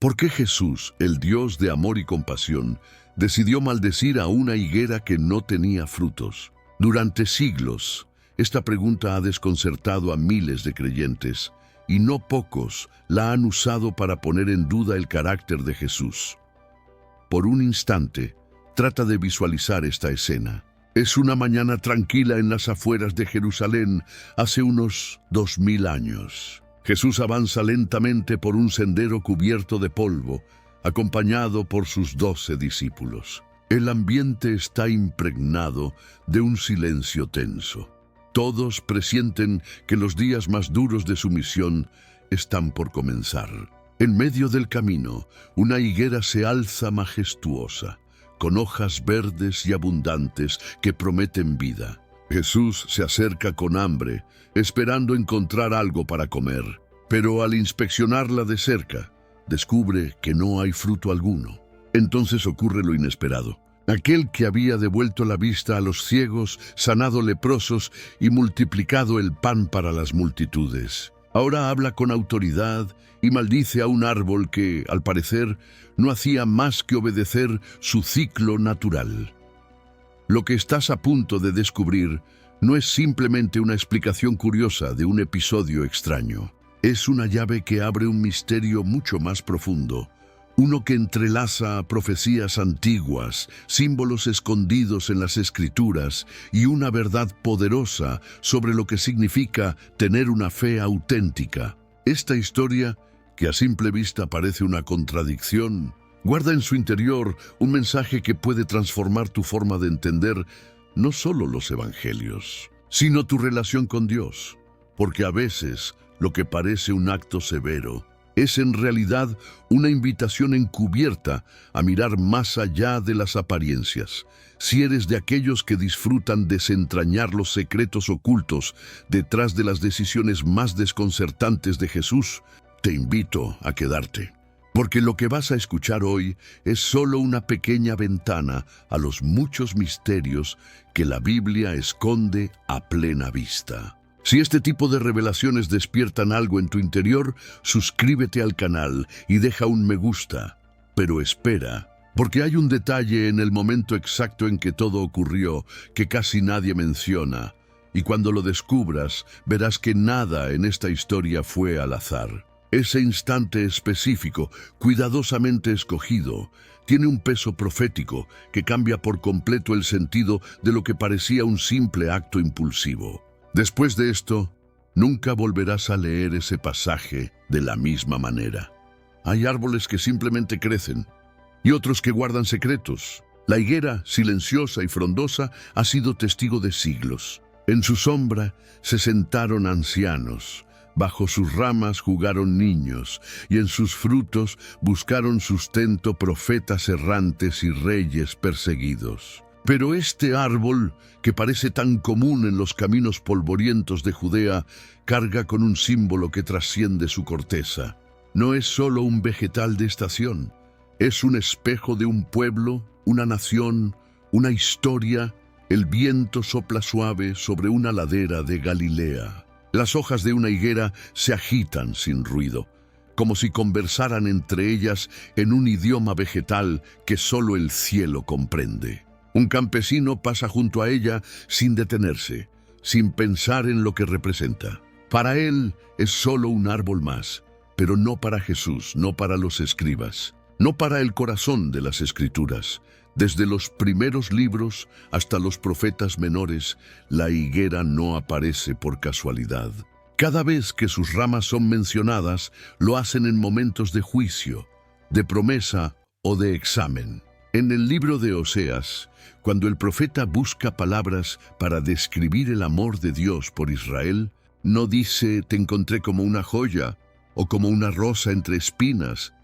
¿Por qué Jesús, el Dios de amor y compasión, decidió maldecir a una higuera que no tenía frutos? Durante siglos, esta pregunta ha desconcertado a miles de creyentes, y no pocos la han usado para poner en duda el carácter de Jesús. Por un instante, trata de visualizar esta escena. Es una mañana tranquila en las afueras de Jerusalén, hace unos 2000 años. Jesús avanza lentamente por un sendero cubierto de polvo, acompañado por sus 12 discípulos. El ambiente está impregnado de un silencio tenso. Todos presienten que los días más duros de su misión están por comenzar. En medio del camino, una higuera se alza majestuosa, con hojas verdes y abundantes que prometen vida. Jesús se acerca con hambre, esperando encontrar algo para comer, pero al inspeccionarla de cerca, descubre que no hay fruto alguno. Entonces ocurre lo inesperado. Aquel que había devuelto la vista a los ciegos, sanado leprosos y multiplicado el pan para las multitudes, ahora habla con autoridad y maldice a un árbol que, al parecer, no hacía más que obedecer su ciclo natural. Lo que estás a punto de descubrir no es simplemente una explicación curiosa de un episodio extraño. Es una llave que abre un misterio mucho más profundo, uno que entrelaza profecías antiguas, símbolos escondidos en las Escrituras y una verdad poderosa sobre lo que significa tener una fe auténtica. Esta historia, que a simple vista parece una contradicción, guarda en su interior un mensaje que puede transformar tu forma de entender no solo los evangelios, sino tu relación con Dios, porque a veces lo que parece un acto severo es en realidad una invitación encubierta a mirar más allá de las apariencias. Si eres de aquellos que disfrutan desentrañar los secretos ocultos detrás de las decisiones más desconcertantes de Jesús, te invito a quedarte. Porque lo que vas a escuchar hoy es solo una pequeña ventana a los muchos misterios que la Biblia esconde a plena vista. Si este tipo de revelaciones despiertan algo en tu interior, suscríbete al canal y deja un me gusta. Pero espera, porque hay un detalle en el momento exacto en que todo ocurrió que casi nadie menciona, y cuando lo descubras, verás que nada en esta historia fue al azar. Ese instante específico, cuidadosamente escogido, tiene un peso profético que cambia por completo el sentido de lo que parecía un simple acto impulsivo. Después de esto, nunca volverás a leer ese pasaje de la misma manera. Hay árboles que simplemente crecen y otros que guardan secretos. La higuera, silenciosa y frondosa, ha sido testigo de siglos. En su sombra se sentaron ancianos, bajo sus ramas jugaron niños, y en sus frutos buscaron sustento profetas errantes y reyes perseguidos. Pero este árbol, que parece tan común en los caminos polvorientos de Judea, carga con un símbolo que trasciende su corteza. No es solo un vegetal de estación, es un espejo de un pueblo, una nación, una historia. El viento sopla suave sobre una ladera de Galilea. Las hojas de una higuera se agitan sin ruido, como si conversaran entre ellas en un idioma vegetal que solo el cielo comprende. Un campesino pasa junto a ella sin detenerse, sin pensar en lo que representa. Para él es solo un árbol más, pero no para Jesús, no para los escribas, no para el corazón de las Escrituras. Desde los primeros libros hasta los profetas menores, la higuera no aparece por casualidad. Cada vez que sus ramas son mencionadas, lo hacen en momentos de juicio, de promesa o de examen. En el libro de Oseas, cuando el profeta busca palabras para describir el amor de Dios por Israel, no dice «te encontré como una joya» o como una rosa entre espinas,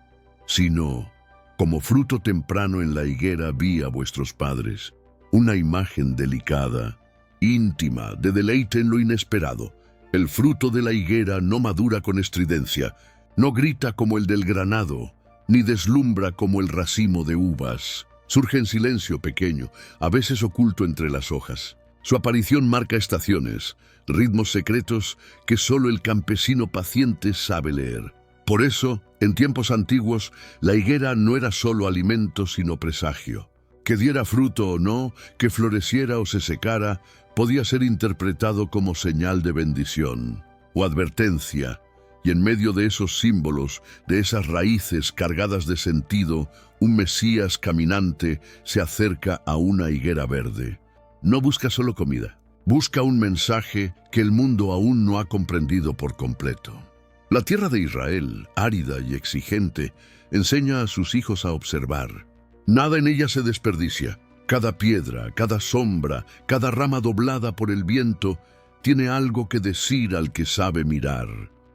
sino «como fruto temprano en la higuera vi a vuestros padres». Una imagen delicada, íntima, de deleite en lo inesperado. El fruto de la higuera no madura con estridencia, no grita como el del granado, ni deslumbra como el racimo de uvas. Surge en silencio pequeño, a veces oculto entre las hojas. Su aparición marca estaciones, ritmos secretos que solo el campesino paciente sabe leer. Por eso, en tiempos antiguos, la higuera no era solo alimento sino presagio. Que diera fruto o no, que floreciera o se secara, podía ser interpretado como señal de bendición o advertencia, y en medio de esos símbolos, de esas raíces cargadas de sentido, un Mesías caminante se acerca a una higuera verde. No busca solo comida, busca un mensaje que el mundo aún no ha comprendido por completo. La tierra de Israel, árida y exigente, enseña a sus hijos a observar. Nada en ella se desperdicia. Cada piedra, cada sombra, cada rama doblada por el viento, tiene algo que decir al que sabe mirar.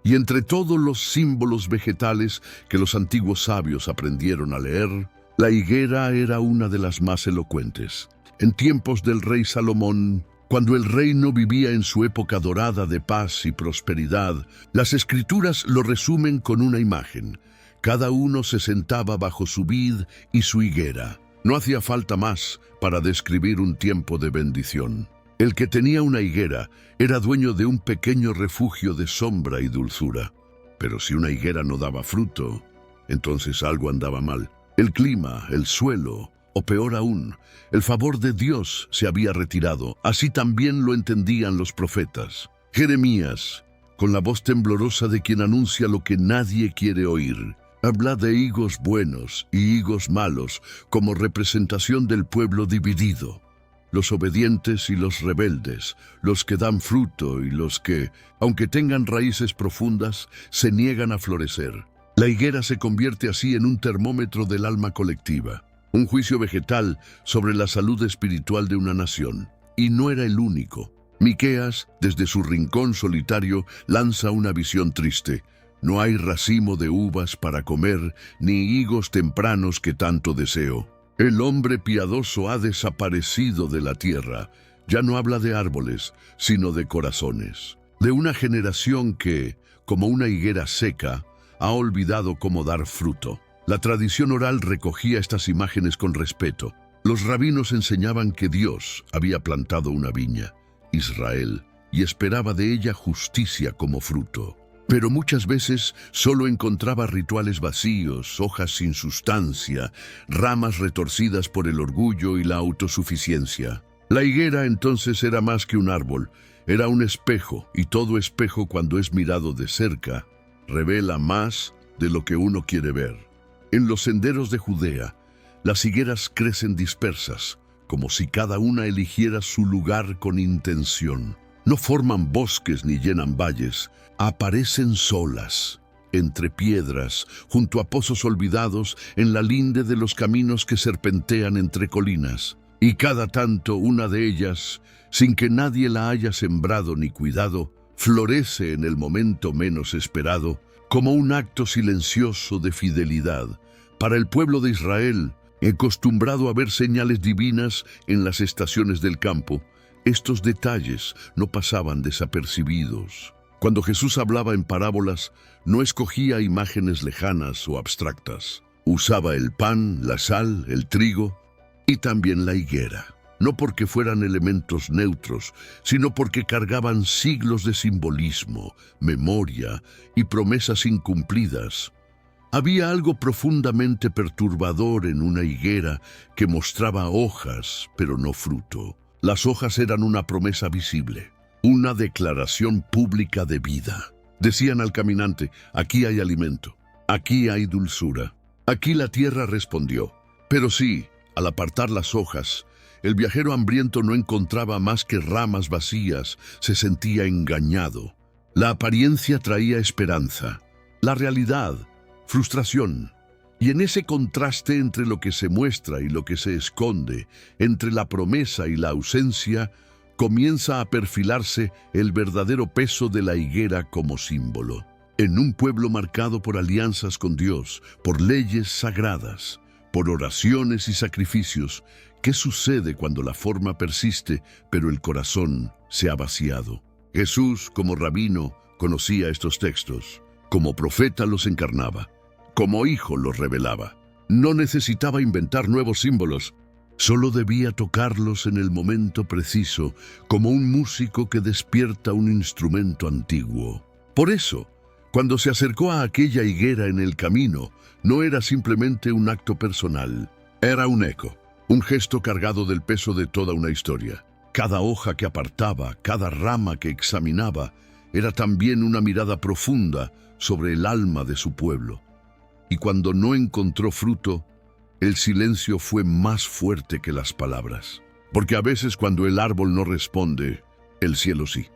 Y entre todos los símbolos vegetales que los antiguos sabios aprendieron a leer, la higuera era una de las más elocuentes. En tiempos del rey Salomón, cuando el reino vivía en su época dorada de paz y prosperidad, las escrituras lo resumen con una imagen. Cada uno se sentaba bajo su vid y su higuera. No hacía falta más para describir un tiempo de bendición. El que tenía una higuera era dueño de un pequeño refugio de sombra y dulzura. Pero si una higuera no daba fruto, entonces algo andaba mal. El clima, el suelo, o peor aún, el favor de Dios se había retirado. Así también lo entendían los profetas. Jeremías, con la voz temblorosa de quien anuncia lo que nadie quiere oír, habla de higos buenos y higos malos como representación del pueblo dividido. Los obedientes y los rebeldes, los que dan fruto y los que, aunque tengan raíces profundas, se niegan a florecer. La higuera se convierte así en un termómetro del alma colectiva, un juicio vegetal sobre la salud espiritual de una nación. Y no era el único. Miqueas, desde su rincón solitario, lanza una visión triste. No hay racimo de uvas para comer, ni higos tempranos que tanto deseo. El hombre piadoso ha desaparecido de la tierra. Ya no habla de árboles, sino de corazones. De una generación que, como una higuera seca, ha olvidado cómo dar fruto. La tradición oral recogía estas imágenes con respeto. Los rabinos enseñaban que Dios había plantado una viña, Israel, y esperaba de ella justicia como fruto. Pero muchas veces solo encontraba rituales vacíos, hojas sin sustancia, ramas retorcidas por el orgullo y la autosuficiencia. La higuera entonces era más que un árbol, era un espejo, y todo espejo cuando es mirado de cerca, revela más de lo que uno quiere ver. En los senderos de Judea, las higueras crecen dispersas, como si cada una eligiera su lugar con intención. No forman bosques ni llenan valles, aparecen solas, entre piedras, junto a pozos olvidados, en la linde de los caminos que serpentean entre colinas. Y cada tanto una de ellas, sin que nadie la haya sembrado ni cuidado, florece en el momento menos esperado, como un acto silencioso de fidelidad. Para el pueblo de Israel, acostumbrado a ver señales divinas en las estaciones del campo, estos detalles no pasaban desapercibidos. Cuando Jesús hablaba en parábolas, no escogía imágenes lejanas o abstractas. Usaba el pan, la sal, el trigo y también la higuera. No porque fueran elementos neutros, sino porque cargaban siglos de simbolismo, memoria y promesas incumplidas. Había algo profundamente perturbador en una higuera que mostraba hojas, pero no fruto. Las hojas eran una promesa visible, una declaración pública de vida. Decían al caminante, aquí hay alimento, aquí hay dulzura. Aquí la tierra respondió. Pero sí, al apartar las hojas, el viajero hambriento no encontraba más que ramas vacías, se sentía engañado. La apariencia traía esperanza, la realidad, frustración. Y en ese contraste entre lo que se muestra y lo que se esconde, entre la promesa y la ausencia, comienza a perfilarse el verdadero peso de la higuera como símbolo. En un pueblo marcado por alianzas con Dios, por leyes sagradas, por oraciones y sacrificios, ¿qué sucede cuando la forma persiste, pero el corazón se ha vaciado? Jesús, como rabino, conocía estos textos. Como profeta los encarnaba. Como hijo los revelaba. No necesitaba inventar nuevos símbolos. Solo debía tocarlos en el momento preciso, como un músico que despierta un instrumento antiguo. Por eso, Cuando se acercó a aquella higuera en el camino, no era simplemente un acto personal, era un eco, un gesto cargado del peso de toda una historia. Cada hoja que apartaba, cada rama que examinaba, era también una mirada profunda sobre el alma de su pueblo. Y cuando no encontró fruto, el silencio fue más fuerte que las palabras. Porque a veces cuando el árbol no responde, el cielo sí.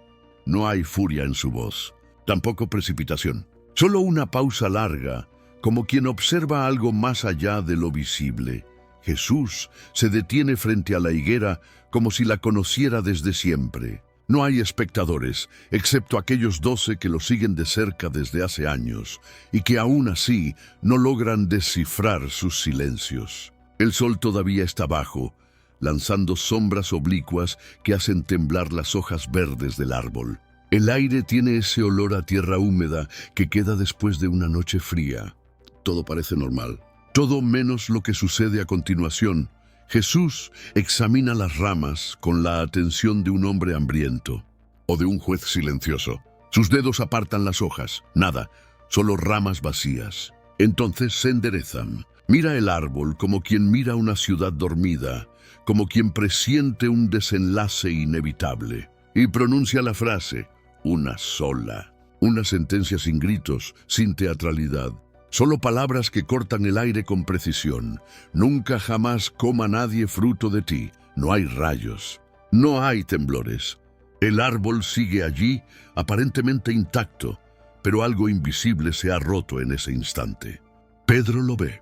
No hay furia en su voz, tampoco precipitación. Solo una pausa larga, como quien observa algo más allá de lo visible. Jesús se detiene frente a la higuera como si la conociera desde siempre. No hay espectadores, excepto aquellos 12 que lo siguen de cerca desde hace años y que aún así no logran descifrar sus silencios. El sol todavía está bajo, lanzando sombras oblicuas que hacen temblar las hojas verdes del árbol. El aire tiene ese olor a tierra húmeda que queda después de una noche fría. Todo parece normal. Todo menos lo que sucede a continuación. Jesús examina las ramas con la atención de un hombre hambriento o de un juez silencioso. Sus dedos apartan las hojas, nada, solo ramas vacías. Entonces se enderezan. Mira el árbol como quien mira una ciudad dormida, como quien presiente un desenlace inevitable. Y pronuncia la frase, una sola. Una sentencia sin gritos, sin teatralidad. Solo palabras que cortan el aire con precisión. Nunca jamás coma nadie fruto de ti. No hay rayos. No hay temblores. El árbol sigue allí, aparentemente intacto, pero algo invisible se ha roto en ese instante. Pedro lo ve.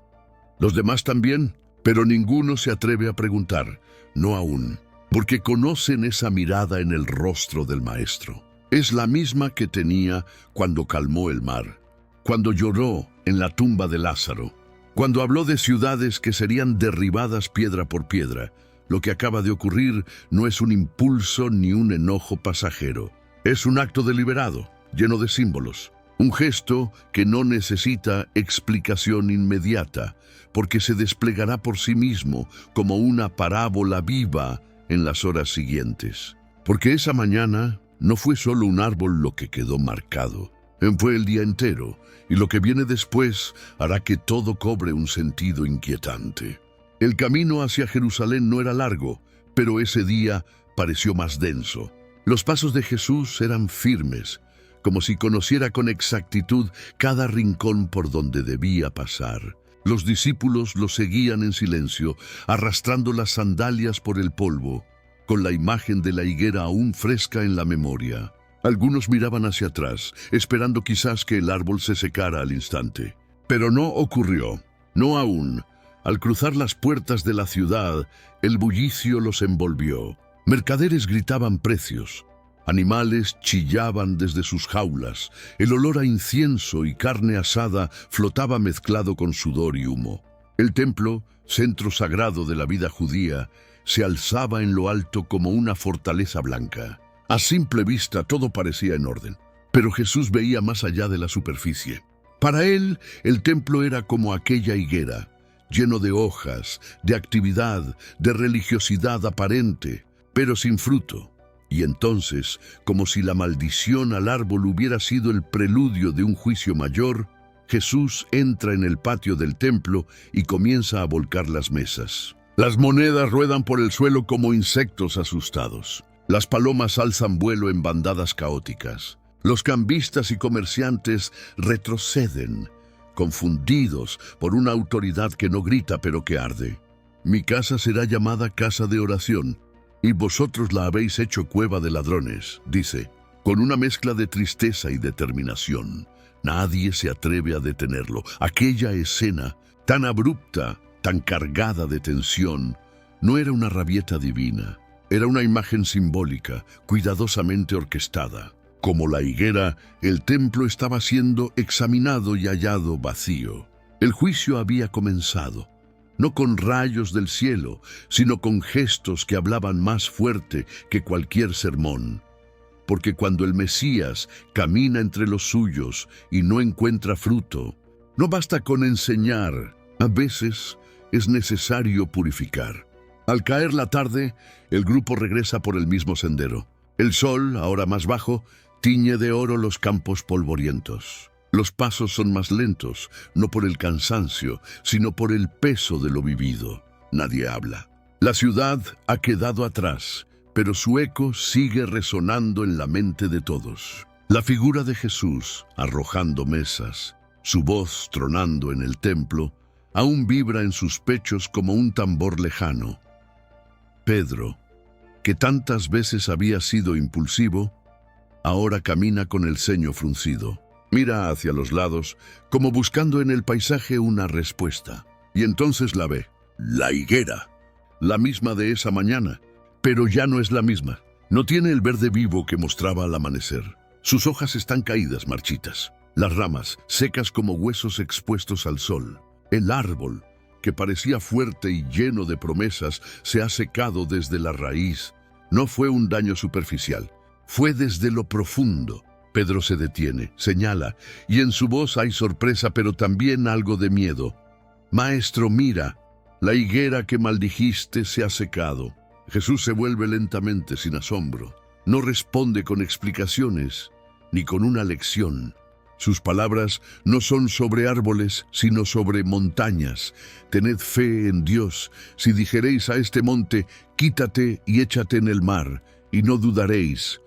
Los demás también, pero ninguno se atreve a preguntar. No aún, porque conocen esa mirada en el rostro del Maestro. Es la misma que tenía cuando calmó el mar, cuando lloró en la tumba de Lázaro, cuando habló de ciudades que serían derribadas piedra por piedra. Lo que acaba de ocurrir no es un impulso ni un enojo pasajero. Es un acto deliberado, lleno de símbolos. Un gesto que no necesita explicación inmediata, porque se desplegará por sí mismo como una parábola viva en las horas siguientes. Porque esa mañana no fue solo un árbol lo que quedó marcado, fue el día entero, y lo que viene después hará que todo cobre un sentido inquietante. El camino hacia Jerusalén no era largo, pero ese día pareció más denso. Los pasos de Jesús eran firmes, como si conociera con exactitud cada rincón por donde debía pasar. Los discípulos lo seguían en silencio, arrastrando las sandalias por el polvo, con la imagen de la higuera aún fresca en la memoria. Algunos miraban hacia atrás, esperando quizás que el árbol se secara al instante. Pero no ocurrió, no aún. Al cruzar las puertas de la ciudad, el bullicio los envolvió. Mercaderes gritaban precios. Animales chillaban desde sus jaulas. El olor a incienso y carne asada flotaba mezclado con sudor y humo. El templo, centro sagrado de la vida judía, se alzaba en lo alto como una fortaleza blanca. A simple vista todo parecía en orden, pero Jesús veía más allá de la superficie. Para él, el templo era como aquella higuera, lleno de hojas, de actividad, de religiosidad aparente, pero sin fruto. Y entonces, como si la maldición al árbol hubiera sido el preludio de un juicio mayor, Jesús entra en el patio del templo y comienza a volcar las mesas. Las monedas ruedan por el suelo como insectos asustados. Las palomas alzan vuelo en bandadas caóticas. Los cambistas y comerciantes retroceden, confundidos por una autoridad que no grita pero que arde. Mi casa será llamada casa de oración, y vosotros la habéis hecho cueva de ladrones, dice, con una mezcla de tristeza y determinación. Nadie se atreve a detenerlo. Aquella escena, tan abrupta, tan cargada de tensión, no era una rabieta divina. Era una imagen simbólica, cuidadosamente orquestada. Como la higuera, el templo estaba siendo examinado y hallado vacío. El juicio había comenzado, no con rayos del cielo, sino con gestos que hablaban más fuerte que cualquier sermón. Porque cuando el Mesías camina entre los suyos y no encuentra fruto, no basta con enseñar, a veces es necesario purificar. Al caer la tarde, el grupo regresa por el mismo sendero. El sol, ahora más bajo, tiñe de oro los campos polvorientos. Los pasos son más lentos, no por el cansancio, sino por el peso de lo vivido. Nadie habla. La ciudad ha quedado atrás, pero su eco sigue resonando en la mente de todos. La figura de Jesús, arrojando mesas, su voz tronando en el templo, aún vibra en sus pechos como un tambor lejano. Pedro, que tantas veces había sido impulsivo, ahora camina con el ceño fruncido. Mira hacia los lados, como buscando en el paisaje una respuesta. Y entonces la ve. La higuera. La misma de esa mañana, pero ya no es la misma. No tiene el verde vivo que mostraba al amanecer. Sus hojas están caídas, marchitas. Las ramas, secas como huesos expuestos al sol. El árbol, que parecía fuerte y lleno de promesas, se ha secado desde la raíz. No fue un daño superficial, fue desde lo profundo. Pedro se detiene, señala, y en su voz hay sorpresa, pero también algo de miedo. Maestro, mira, la higuera que maldijiste se ha secado. Jesús se vuelve lentamente, sin asombro. No responde con explicaciones, ni con una lección. Sus palabras no son sobre árboles, sino sobre montañas. Tened fe en Dios. Si dijereis a este monte, quítate y échate en el mar, y no dudaréis,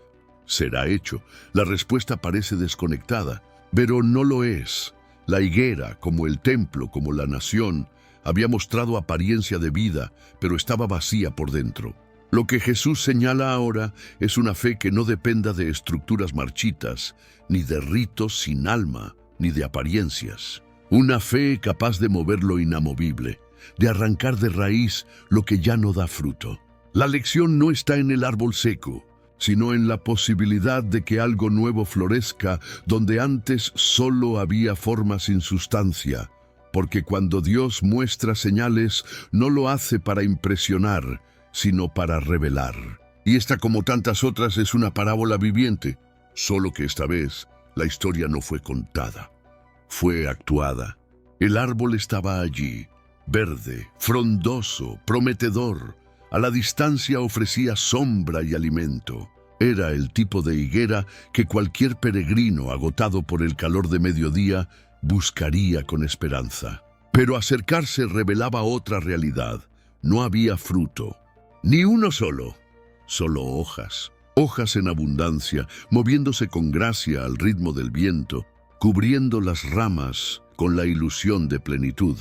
será hecho. La respuesta parece desconectada, pero no lo es. La higuera, como el templo, como la nación, había mostrado apariencia de vida, pero estaba vacía por dentro. Lo que Jesús señala ahora es una fe que no dependa de estructuras marchitas, ni de ritos sin alma, ni de apariencias. Una fe capaz de mover lo inamovible, de arrancar de raíz lo que ya no da fruto. La lección no está en el árbol seco, sino en la posibilidad de que algo nuevo florezca donde antes solo había forma sin sustancia. Porque cuando Dios muestra señales, no lo hace para impresionar, sino para revelar. Y esta, como tantas otras, es una parábola viviente, solo que esta vez la historia no fue contada, fue actuada. El árbol estaba allí, verde, frondoso, prometedor. A la distancia ofrecía sombra y alimento. Era el tipo de higuera que cualquier peregrino agotado por el calor de mediodía buscaría con esperanza. Pero acercarse revelaba otra realidad. No había fruto, ni uno solo hojas. Hojas en abundancia, moviéndose con gracia al ritmo del viento, cubriendo las ramas con la ilusión de plenitud.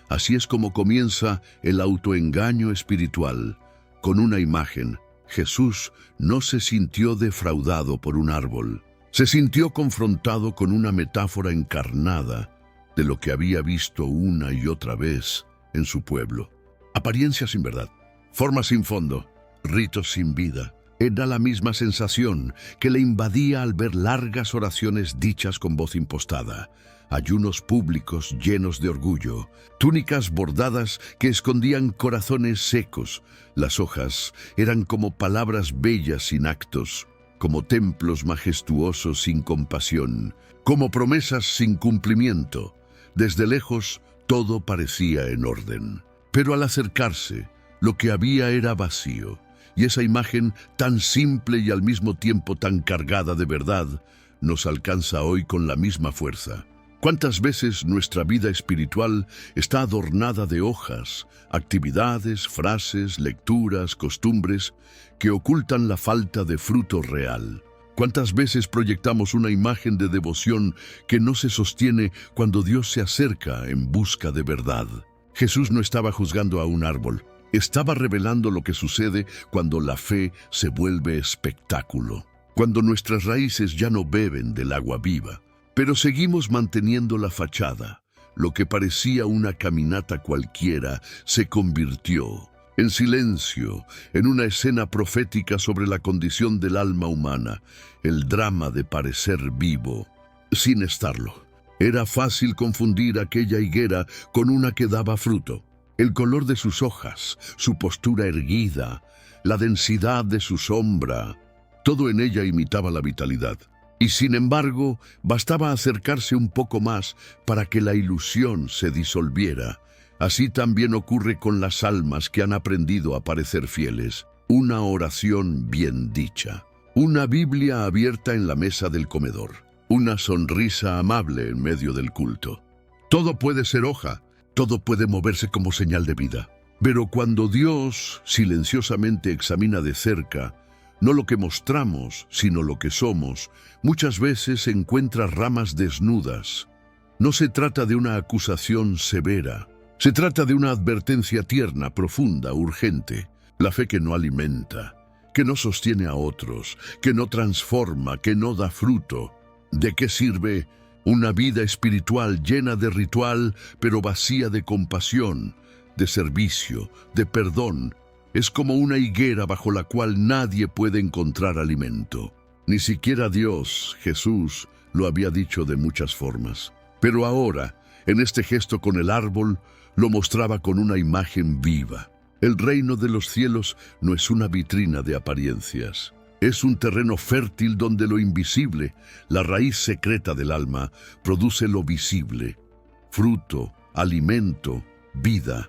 Así es como comienza el autoengaño espiritual, con una imagen. Jesús no se sintió defraudado por un árbol. Se sintió confrontado con una metáfora encarnada de lo que había visto una y otra vez en su pueblo. Apariencia sin verdad, forma sin fondo, ritos sin vida. Era la misma sensación que le invadía al ver largas oraciones dichas con voz impostada, ayunos públicos llenos de orgullo, túnicas bordadas que escondían corazones secos. Las hojas eran como palabras bellas sin actos, como templos majestuosos sin compasión, como promesas sin cumplimiento. Desde lejos todo parecía en orden, pero al acercarse, lo que había era vacío. Y esa imagen tan simple y al mismo tiempo tan cargada de verdad nos alcanza hoy con la misma fuerza. ¿Cuántas veces nuestra vida espiritual está adornada de hojas, actividades, frases, lecturas, costumbres que ocultan la falta de fruto real? ¿Cuántas veces proyectamos una imagen de devoción que no se sostiene cuando Dios se acerca en busca de verdad? Jesús no estaba juzgando a un árbol. Estaba revelando lo que sucede cuando la fe se vuelve espectáculo, cuando nuestras raíces ya no beben del agua viva, pero seguimos manteniendo la fachada. Lo que parecía una caminata cualquiera se convirtió, en silencio, en una escena profética sobre la condición del alma humana, el drama de parecer vivo, sin estarlo. Era fácil confundir aquella higuera con una que daba fruto. El color de sus hojas, su postura erguida, la densidad de su sombra, todo en ella imitaba la vitalidad. Y sin embargo, bastaba acercarse un poco más para que la ilusión se disolviera. Así también ocurre con las almas que han aprendido a parecer fieles. Una oración bien dicha, una Biblia abierta en la mesa del comedor, una sonrisa amable en medio del culto. Todo puede ser hoja, todo puede moverse como señal de vida. Pero cuando Dios silenciosamente examina de cerca, no lo que mostramos, sino lo que somos, muchas veces encuentra ramas desnudas. No se trata de una acusación severa, se trata de una advertencia tierna, profunda, urgente. La fe que no alimenta, que no sostiene a otros, que no transforma, que no da fruto. ¿De qué sirve una vida espiritual llena de ritual, pero vacía de compasión, de servicio, de perdón? Es como una higuera bajo la cual nadie puede encontrar alimento. Ni siquiera Dios, Jesús, lo había dicho de muchas formas. Pero ahora, en este gesto con el árbol, lo mostraba con una imagen viva. El reino de los cielos no es una vitrina de apariencias. Es un terreno fértil donde lo invisible, la raíz secreta del alma, produce lo visible. Fruto, alimento, vida.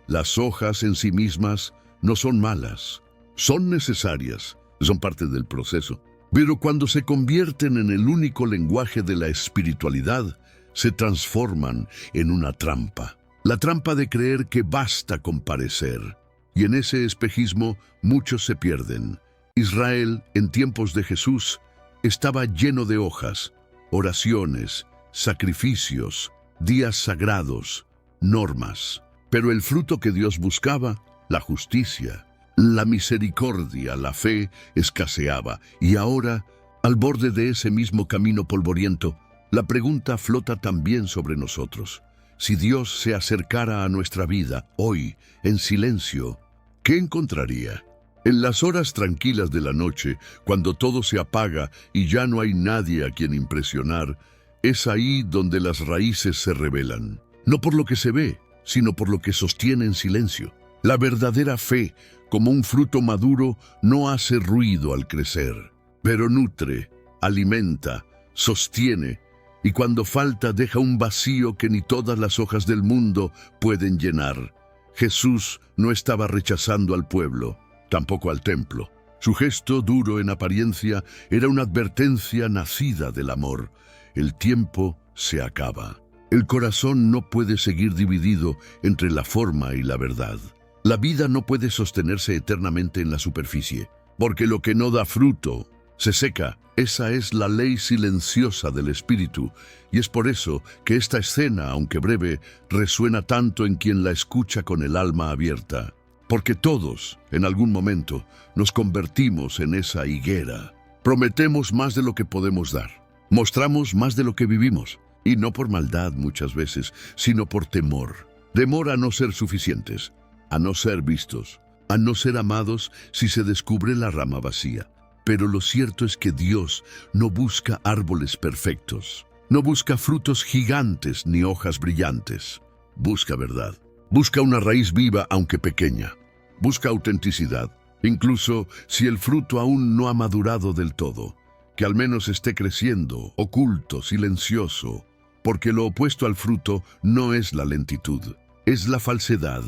Las hojas en sí mismas no son malas, son necesarias, son parte del proceso. Pero cuando se convierten en el único lenguaje de la espiritualidad, se transforman en una trampa. La trampa de creer que basta con parecer. Y en ese espejismo muchos se pierden. Israel, en tiempos de Jesús, estaba lleno de hojas, oraciones, sacrificios, días sagrados, normas. Pero el fruto que Dios buscaba, la justicia, la misericordia, la fe, escaseaba. Y ahora, al borde de ese mismo camino polvoriento, la pregunta flota también sobre nosotros. Si Dios se acercara a nuestra vida hoy, en silencio, ¿qué encontraría? En las horas tranquilas de la noche, cuando todo se apaga y ya no hay nadie a quien impresionar, es ahí donde las raíces se revelan. No por lo que se ve, sino por lo que sostiene en silencio. La verdadera fe, como un fruto maduro, no hace ruido al crecer, pero nutre, alimenta, sostiene, y cuando falta deja un vacío que ni todas las hojas del mundo pueden llenar. Jesús no estaba rechazando al pueblo, tampoco al templo. Su gesto, duro en apariencia, era una advertencia nacida del amor. El tiempo se acaba. El corazón no puede seguir dividido entre la forma y la verdad. La vida no puede sostenerse eternamente en la superficie, porque lo que no da fruto se seca. Esa es la ley silenciosa del Espíritu, y es por eso que esta escena, aunque breve, resuena tanto en quien la escucha con el alma abierta. Porque todos, en algún momento, nos convertimos en esa higuera. Prometemos más de lo que podemos dar. Mostramos más de lo que vivimos, y no por maldad muchas veces, sino por temor. Temor a no ser suficientes, a no ser vistos, a no ser amados si se descubre la rama vacía. Pero lo cierto es que Dios no busca árboles perfectos, no busca frutos gigantes ni hojas brillantes. Busca verdad, busca una raíz viva aunque pequeña, busca autenticidad, incluso si el fruto aún no ha madurado del todo, que al menos esté creciendo, oculto, silencioso, porque lo opuesto al fruto no es la lentitud, es la falsedad.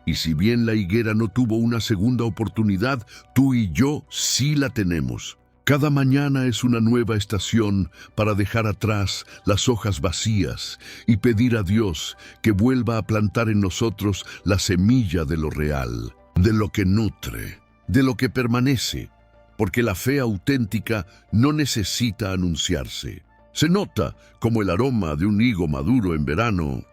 Y si bien la higuera no tuvo una segunda oportunidad, tú y yo sí la tenemos. Cada mañana es una nueva estación para dejar atrás las hojas vacías y pedir a Dios que vuelva a plantar en nosotros la semilla de lo real, de lo que nutre, de lo que permanece, porque la fe auténtica no necesita anunciarse. Se nota como el aroma de un higo maduro en verano,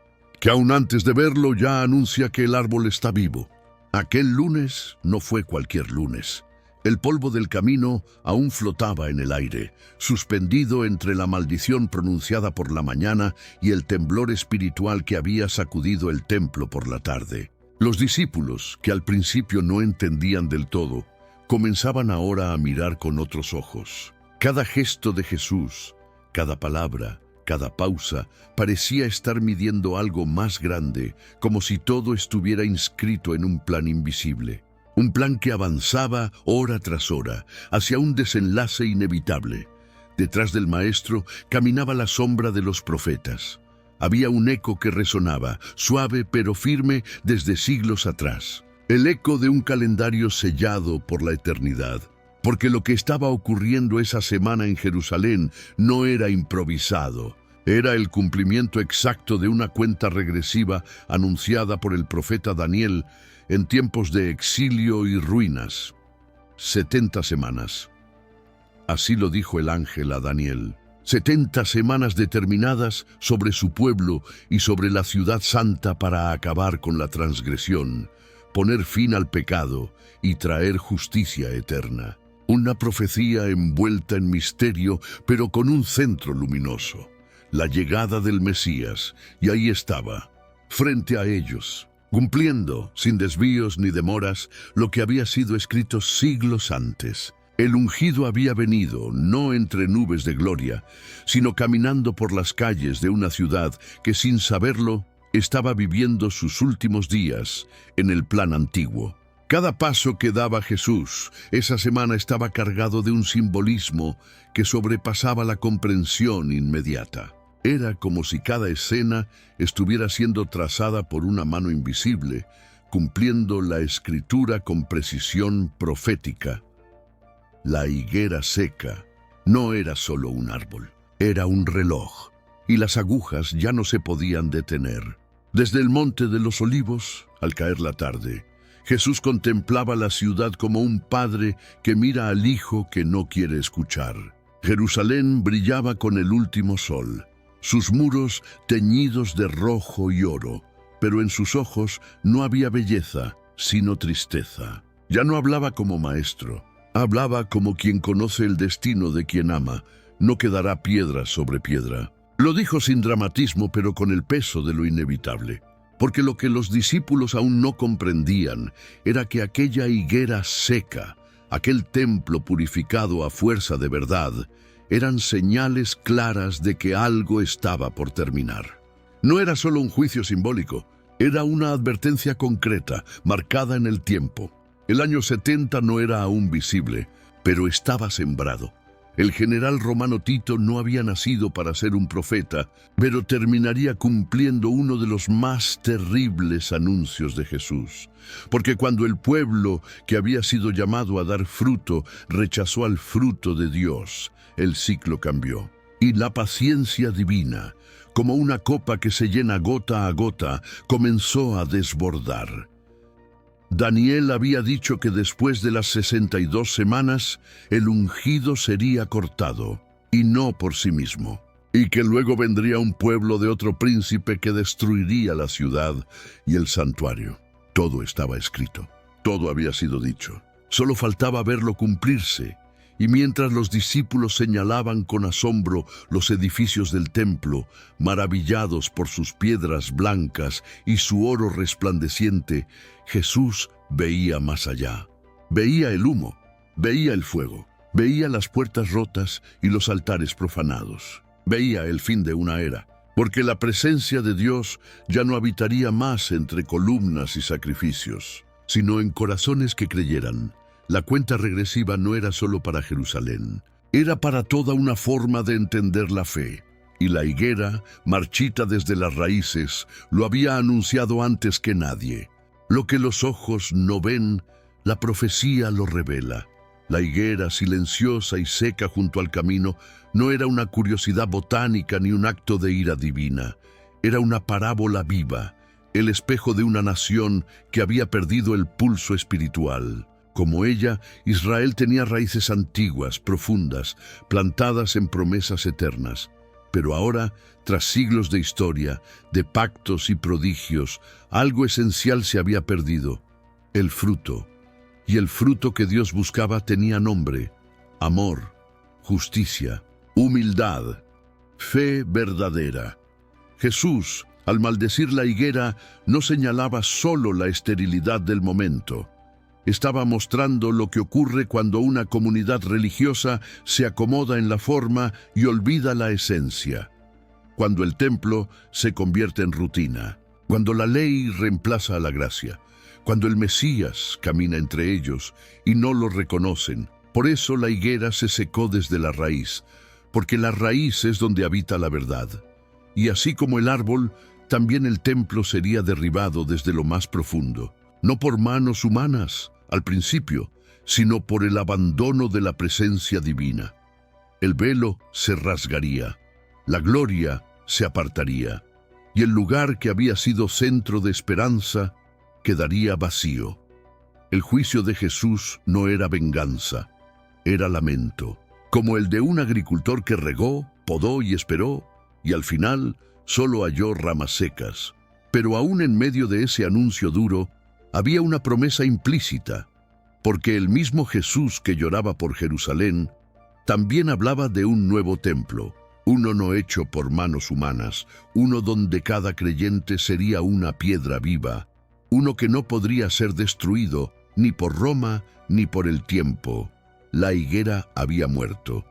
que aún antes de verlo ya anuncia que el árbol está vivo. Aquel lunes no fue cualquier lunes. El polvo del camino aún flotaba en el aire, suspendido entre la maldición pronunciada por la mañana y el temblor espiritual que había sacudido el templo por la tarde. Los discípulos, que al principio no entendían del todo, comenzaban ahora a mirar con otros ojos. Cada gesto de Jesús, cada palabra, cada pausa, parecía estar midiendo algo más grande, como si todo estuviera inscrito en un plan invisible. Un plan que avanzaba hora tras hora, hacia un desenlace inevitable. Detrás del Maestro caminaba la sombra de los profetas. Había un eco que resonaba, suave pero firme desde siglos atrás. El eco de un calendario sellado por la eternidad. porque lo que estaba ocurriendo esa semana en Jerusalén no era improvisado. Era el cumplimiento exacto de una cuenta regresiva anunciada por el profeta Daniel en tiempos de exilio y ruinas. 70 semanas. Así lo dijo el ángel a Daniel. 70 semanas determinadas sobre su pueblo y sobre la ciudad santa para acabar con la transgresión, poner fin al pecado y traer justicia eterna. Una profecía envuelta en misterio, pero con un centro luminoso. La llegada del Mesías, y ahí estaba, frente a ellos, cumpliendo, sin desvíos ni demoras, lo que había sido escrito siglos antes. El ungido había venido, no entre nubes de gloria, sino caminando por las calles de una ciudad que, sin saberlo, estaba viviendo sus últimos días en el plan antiguo. Cada paso que daba Jesús esa semana estaba cargado de un simbolismo que sobrepasaba la comprensión inmediata. Era como si cada escena estuviera siendo trazada por una mano invisible, cumpliendo la escritura con precisión profética. La higuera seca no era solo un árbol, era un reloj, y las agujas ya no se podían detener. Desde el Monte de los Olivos, al caer la tarde, Jesús contemplaba la ciudad como un padre que mira al hijo que no quiere escuchar. Jerusalén brillaba con el último sol, sus muros teñidos de rojo y oro, pero en sus ojos no había belleza, sino tristeza. Ya no hablaba como maestro, hablaba como quien conoce el destino de quien ama. No quedará piedra sobre piedra. Lo dijo sin dramatismo, pero con el peso de lo inevitable. Porque lo que los discípulos aún no comprendían era que aquella higuera seca, aquel templo purificado a fuerza de verdad, eran señales claras de que algo estaba por terminar. No era solo un juicio simbólico, era una advertencia concreta, marcada en el tiempo. El año 70 no era aún visible, pero estaba sembrado. El general romano Tito no había nacido para ser un profeta, pero terminaría cumpliendo uno de los más terribles anuncios de Jesús. Porque cuando el pueblo que había sido llamado a dar fruto rechazó al fruto de Dios, el ciclo cambió. Y la paciencia divina, como una copa que se llena gota a gota, comenzó a desbordar. Daniel había dicho que después de las 62 semanas, el ungido sería cortado, y no por sí mismo, y que luego vendría un pueblo de otro príncipe que destruiría la ciudad y el santuario. Todo estaba escrito, todo había sido dicho. Solo faltaba verlo cumplirse, y mientras los discípulos señalaban con asombro los edificios del templo, maravillados por sus piedras blancas y su oro resplandeciente, Jesús veía más allá. Veía el humo, veía el fuego, veía las puertas rotas y los altares profanados. Veía el fin de una era, porque la presencia de Dios ya no habitaría más entre columnas y sacrificios, sino en corazones que creyeran. La cuenta regresiva no era solo para Jerusalén, era para toda una forma de entender la fe. Y la higuera, marchita desde las raíces, lo había anunciado antes que nadie. Lo que los ojos no ven, la profecía lo revela. La higuera, silenciosa y seca junto al camino, no era una curiosidad botánica ni un acto de ira divina. Era una parábola viva, el espejo de una nación que había perdido el pulso espiritual. Como ella, Israel tenía raíces antiguas, profundas, plantadas en promesas eternas. Pero ahora, tras siglos de historia, de pactos y prodigios, algo esencial se había perdido: el fruto. Y el fruto que Dios buscaba tenía nombre: amor, justicia, humildad, fe verdadera. Jesús, al maldecir la higuera, no señalaba solo la esterilidad del momento. Estaba mostrando lo que ocurre cuando una comunidad religiosa se acomoda en la forma y olvida la esencia. Cuando el templo se convierte en rutina, cuando la ley reemplaza a la gracia, cuando el Mesías camina entre ellos y no lo reconocen. Por eso la higuera se secó desde la raíz, porque la raíz es donde habita la verdad. Y así como el árbol, también el templo sería derribado desde lo más profundo, no por manos humanas, al principio, sino por el abandono de la presencia divina. El velo se rasgaría, la gloria se apartaría, y el lugar que había sido centro de esperanza quedaría vacío. El juicio de Jesús no era venganza, era lamento, como el de un agricultor que regó, podó y esperó, y al final solo halló ramas secas. Pero aún en medio de ese anuncio duro, había una promesa implícita, porque el mismo Jesús que lloraba por Jerusalén también hablaba de un nuevo templo, uno no hecho por manos humanas, uno donde cada creyente sería una piedra viva, uno que no podría ser destruido ni por Roma ni por el tiempo. La higuera había muerto,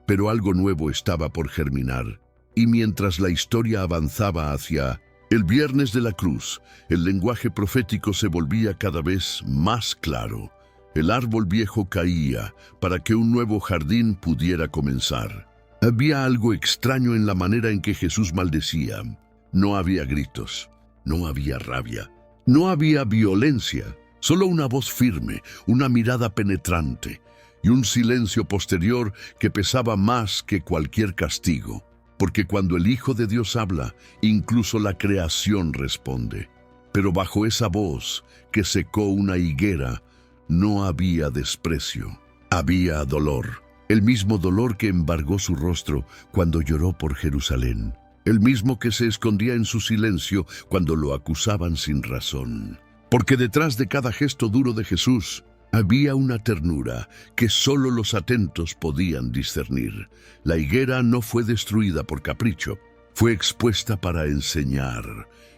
pero algo nuevo estaba por germinar, y mientras la historia avanzaba hacia el viernes de la cruz, el lenguaje profético se volvía cada vez más claro. El árbol viejo caía para que un nuevo jardín pudiera comenzar. Había algo extraño en la manera en que Jesús maldecía. No había gritos, no había rabia, no había violencia, solo una voz firme, una mirada penetrante y un silencio posterior que pesaba más que cualquier castigo. Porque cuando el Hijo de Dios habla, incluso la creación responde. Pero bajo esa voz que secó una higuera, no había desprecio, había dolor. El mismo dolor que embargó su rostro cuando lloró por Jerusalén. El mismo que se escondía en su silencio cuando lo acusaban sin razón. Porque detrás de cada gesto duro de Jesús, había una ternura que solo los atentos podían discernir. La higuera no fue destruida por capricho, fue expuesta para enseñar.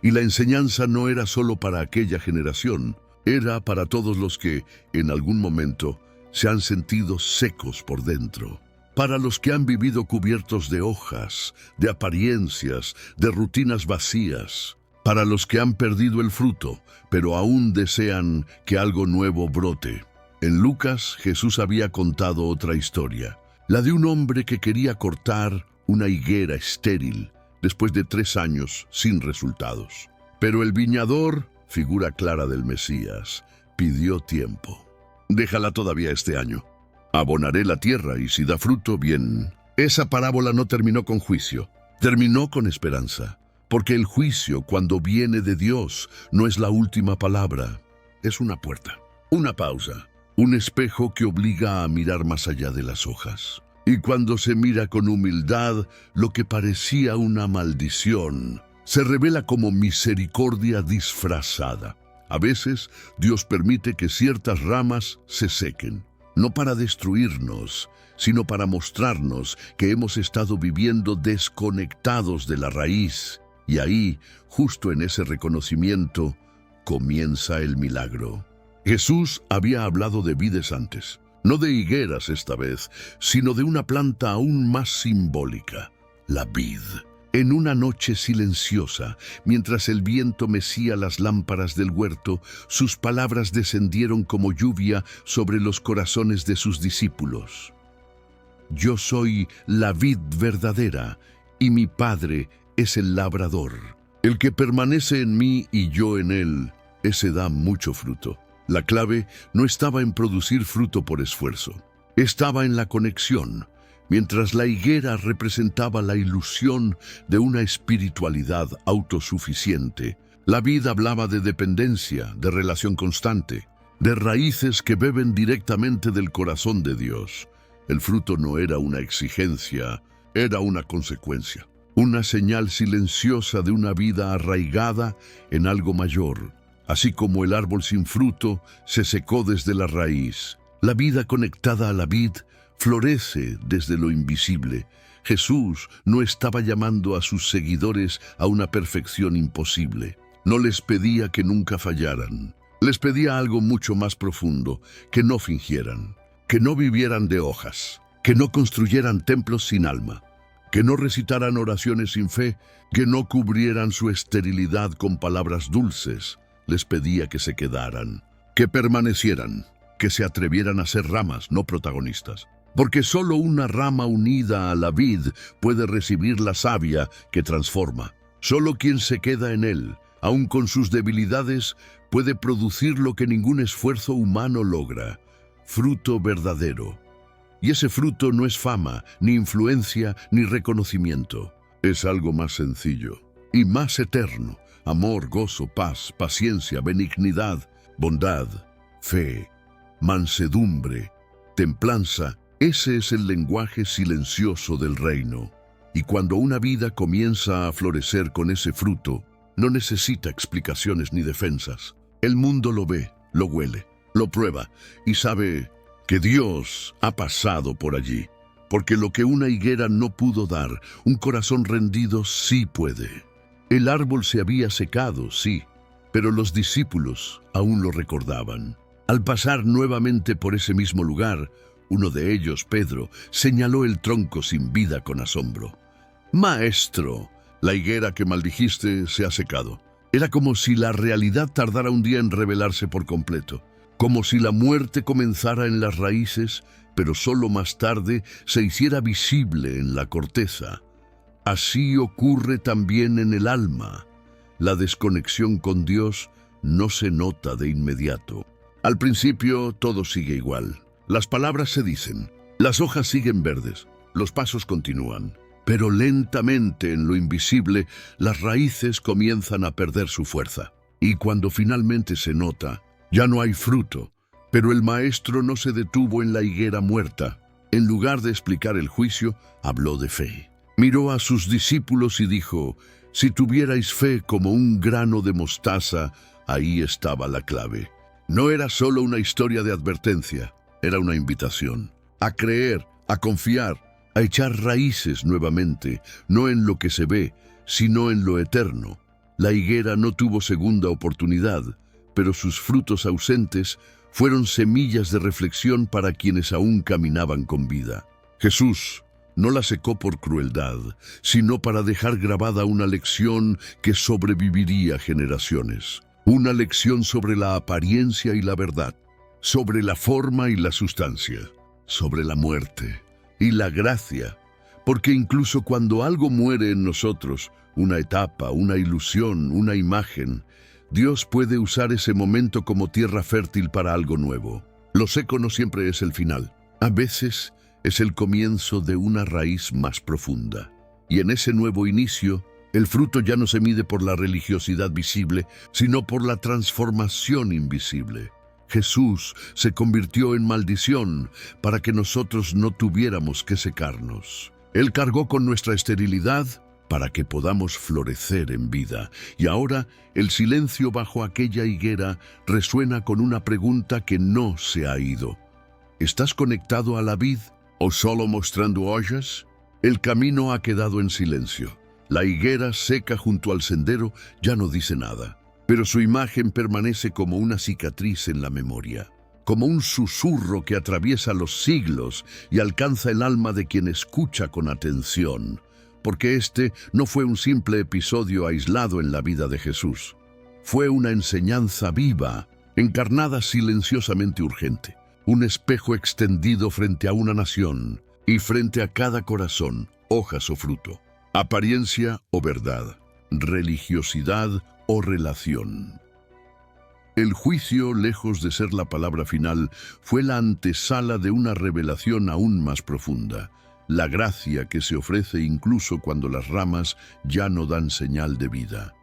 Y la enseñanza no era solo para aquella generación, era para todos los que, en algún momento, se han sentido secos por dentro. Para los que han vivido cubiertos de hojas, de apariencias, de rutinas vacías. Para los que han perdido el fruto, pero aún desean que algo nuevo brote. En Lucas, Jesús había contado otra historia, la de un hombre que quería cortar una higuera estéril después de 3 años sin resultados. Pero el viñador, figura clara del Mesías, pidió tiempo. Déjala todavía este año. Abonaré la tierra y si da fruto, bien. Esa parábola no terminó con juicio, terminó con esperanza. Porque el juicio, cuando viene de Dios, no es la última palabra. Es una puerta, una pausa, un espejo que obliga a mirar más allá de las hojas. Y cuando se mira con humildad, lo que parecía una maldición se revela como misericordia disfrazada. A veces, Dios permite que ciertas ramas se sequen, no para destruirnos, sino para mostrarnos que hemos estado viviendo desconectados de la raíz. Y ahí, justo en ese reconocimiento, comienza el milagro. Jesús había hablado de vides antes, no de higueras esta vez, sino de una planta aún más simbólica, la vid. En una noche silenciosa, mientras el viento mecía las lámparas del huerto, sus palabras descendieron como lluvia sobre los corazones de sus discípulos. Yo soy la vid verdadera, y mi Padre es el labrador. El que permanece en mí y yo en él, ese da mucho fruto. La clave no estaba en producir fruto por esfuerzo, estaba en la conexión. Mientras la higuera representaba la ilusión de una espiritualidad autosuficiente, la vid hablaba de dependencia, de relación constante, de raíces que beben directamente del corazón de Dios. El fruto no era una exigencia, era una consecuencia. Una señal silenciosa de una vida arraigada en algo mayor. Así como el árbol sin fruto se secó desde la raíz, la vida conectada a la vid florece desde lo invisible. Jesús no estaba llamando a sus seguidores a una perfección imposible. No les pedía que nunca fallaran. Les pedía algo mucho más profundo, que no fingieran, que no vivieran de hojas, que no construyeran templos sin alma, que no recitaran oraciones sin fe, que no cubrieran su esterilidad con palabras dulces. Les pedía que se quedaran, que permanecieran, que se atrevieran a ser ramas, no protagonistas. Porque solo una rama unida a la vid puede recibir la savia que transforma. Solo quien se queda en él, aun con sus debilidades, puede producir lo que ningún esfuerzo humano logra: fruto verdadero. Y ese fruto no es fama, ni influencia, ni reconocimiento. Es algo más sencillo y más eterno. Amor, gozo, paz, paciencia, benignidad, bondad, fe, mansedumbre, templanza. Ese es el lenguaje silencioso del reino. Y cuando una vida comienza a florecer con ese fruto, no necesita explicaciones ni defensas. El mundo lo ve, lo huele, lo prueba y sabe que Dios ha pasado por allí. Porque lo que una higuera no pudo dar, un corazón rendido sí puede. El árbol se había secado, sí, pero los discípulos aún lo recordaban. Al pasar nuevamente por ese mismo lugar, uno de ellos, Pedro, señaló el tronco sin vida con asombro. «Maestro, la higuera que maldijiste se ha secado». Era como si la realidad tardara un día en revelarse por completo, como si la muerte comenzara en las raíces, pero solo más tarde se hiciera visible en la corteza. Así ocurre también en el alma. La desconexión con Dios no se nota de inmediato. Al principio todo sigue igual. Las palabras se dicen, las hojas siguen verdes, los pasos continúan. Pero lentamente en lo invisible, las raíces comienzan a perder su fuerza. Y cuando finalmente se nota, ya no hay fruto. Pero el maestro no se detuvo en la higuera muerta. En lugar de explicar el juicio, habló de fe. Miró a sus discípulos y dijo, si tuvierais fe como un grano de mostaza, ahí estaba la clave. No era solo una historia de advertencia, era una invitación. A creer, a confiar, a echar raíces nuevamente, no en lo que se ve, sino en lo eterno. La higuera no tuvo segunda oportunidad, pero sus frutos ausentes fueron semillas de reflexión para quienes aún caminaban con vida. Jesús no la secó por crueldad, sino para dejar grabada una lección que sobreviviría generaciones. Una lección sobre la apariencia y la verdad, sobre la forma y la sustancia, sobre la muerte y la gracia, porque incluso cuando algo muere en nosotros, una etapa, una ilusión, una imagen, Dios puede usar ese momento como tierra fértil para algo nuevo. Lo seco no siempre es el final. A veces es el comienzo de una raíz más profunda. Y en ese nuevo inicio, el fruto ya no se mide por la religiosidad visible, sino por la transformación invisible. Jesús se convirtió en maldición para que nosotros no tuviéramos que secarnos. Él cargó con nuestra esterilidad para que podamos florecer en vida. Y ahora el silencio bajo aquella higuera resuena con una pregunta que no se ha ido. ¿Estás conectado a la vid o solo mostrando hojas? El camino ha quedado en silencio. La higuera seca junto al sendero ya no dice nada. Pero su imagen permanece como una cicatriz en la memoria, como un susurro que atraviesa los siglos y alcanza el alma de quien escucha con atención, porque este no fue un simple episodio aislado en la vida de Jesús. Fue una enseñanza viva, encarnada silenciosamente urgente, un espejo extendido frente a una nación y frente a cada corazón, hojas o fruto, apariencia o verdad, religiosidad o relación. El juicio, lejos de ser la palabra final, fue la antesala de una revelación aún más profunda, la gracia que se ofrece incluso cuando las ramas ya no dan señal de vida.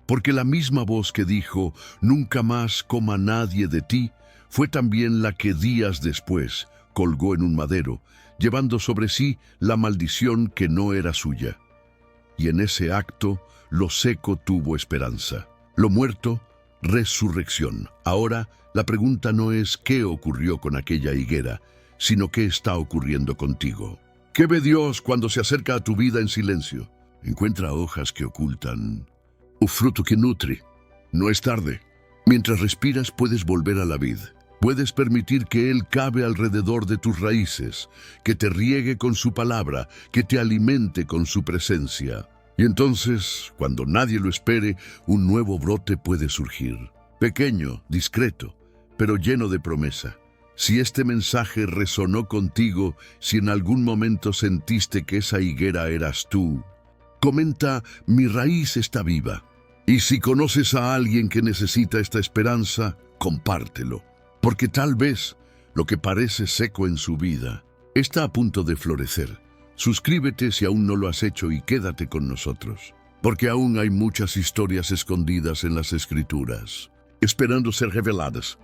Porque la misma voz que dijo, «Nunca más coma nadie de ti», fue también la que días después colgó en un madero, llevando sobre sí la maldición que no era suya. Y en ese acto, lo seco tuvo esperanza, lo muerto, resurrección. Ahora, la pregunta no es qué ocurrió con aquella higuera, sino qué está ocurriendo contigo. ¿Qué ve Dios cuando se acerca a tu vida en silencio? Encuentra hojas que ocultan o fruto que nutre. No es tarde. Mientras respiras puedes volver a la vid. Puedes permitir que Él cabe alrededor de tus raíces, que te riegue con su palabra, que te alimente con su presencia. Y entonces, cuando nadie lo espere, un nuevo brote puede surgir. Pequeño, discreto, pero lleno de promesa. Si este mensaje resonó contigo, si en algún momento sentiste que esa higuera eras tú, comenta, mi raíz está viva. Y si conoces a alguien que necesita esta esperanza, compártelo. Porque tal vez Lo que parece seco en su vida está a punto de florecer. Suscríbete si aún no lo has hecho y quédate con nosotros, porque aún hay muchas historias escondidas en las Escrituras, esperando ser reveladas.